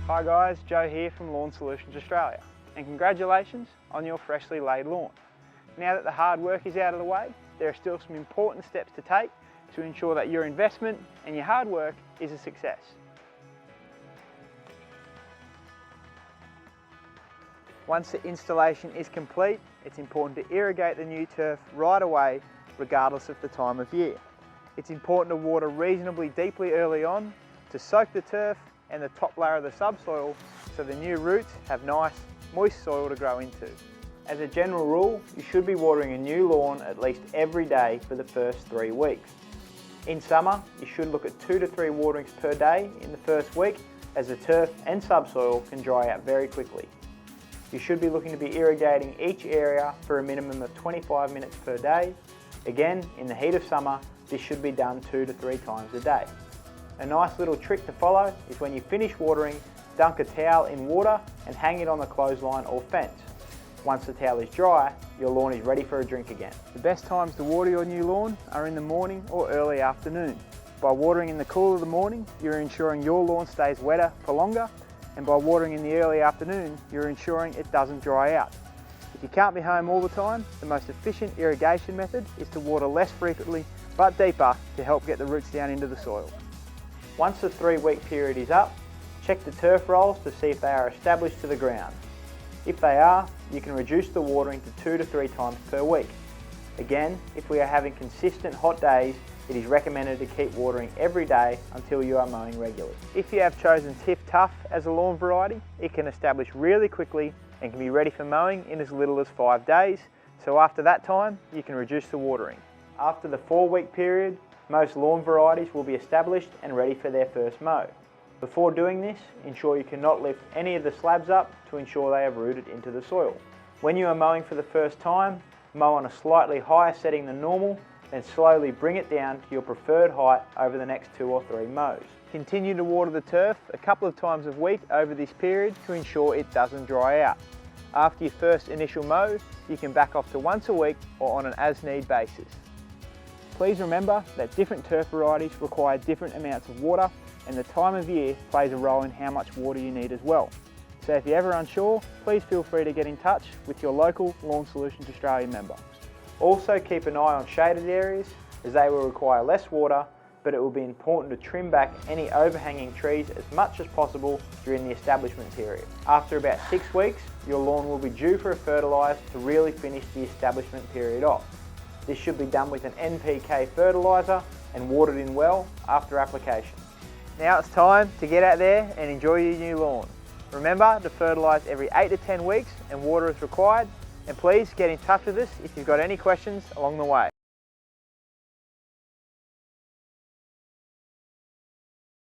Hi guys, Joe here from Lawn Solutions Australia, and congratulations on your freshly laid lawn. Now that the hard work is out of the way, there are still some important steps to take to ensure that your investment and your hard work is a success. Once the installation is complete, it's important to irrigate the new turf right away, regardless of the time of year. It's important to water reasonably deeply early on to soak the turf and the top layer of the subsoil so the new roots have nice, moist soil to grow into. As a general rule, you should be watering a new lawn at least every day for the first 3 weeks. In summer, you should look at 2 to 3 waterings per day in the first week, as the turf and subsoil can dry out very quickly. You should be looking to be irrigating each area for a minimum of 25 minutes per day. Again, in the heat of summer, this should be done 2 to 3 times a day. A nice little trick to follow is when you finish watering, dunk a towel in water and hang it on the clothesline or fence. Once the towel is dry, your lawn is ready for a drink again. The best times to water your new lawn are in the morning or early afternoon. By watering in the cool of the morning, you're ensuring your lawn stays wetter for longer, and by watering in the early afternoon, you're ensuring it doesn't dry out. If you can't be home all the time, the most efficient irrigation method is to water less frequently but deeper to help get the roots down into the soil. Once the 3-week period is up, check the turf rolls to see if they are established to the ground. If they are, you can reduce the watering to 2 to 3 times per week. Again, if we are having consistent hot days, it is recommended to keep watering every day until you are mowing regularly. If you have chosen Tiff Tough as a lawn variety, it can establish really quickly and can be ready for mowing in as little as 5 days, so after that time, you can reduce the watering. After the 4-week period, most lawn varieties will be established and ready for their first mow. Before doing this, ensure you cannot lift any of the slabs up to ensure they have rooted into the soil. When you are mowing for the first time, mow on a slightly higher setting than normal, then slowly bring it down to your preferred height over the next 2 or 3 mows. Continue to water the turf a couple of times a week over this period to ensure it doesn't dry out. After your first initial mow, you can back off to once a week or on an as-need basis. Please remember that different turf varieties require different amounts of water, and the time of year plays a role in how much water you need as well. So if you're ever unsure, please feel free to get in touch with your local Lawn Solutions Australia member. Also keep an eye on shaded areas, as they will require less water, but it will be important to trim back any overhanging trees as much as possible during the establishment period. After about 6 weeks, your lawn will be due for a fertilised to really finish the establishment period off. This should be done with an NPK fertiliser and watered in well after application. Now it's time to get out there and enjoy your new lawn. Remember to fertilise every 8 to 10 weeks and water as required, and please get in touch with us if you've got any questions along the way.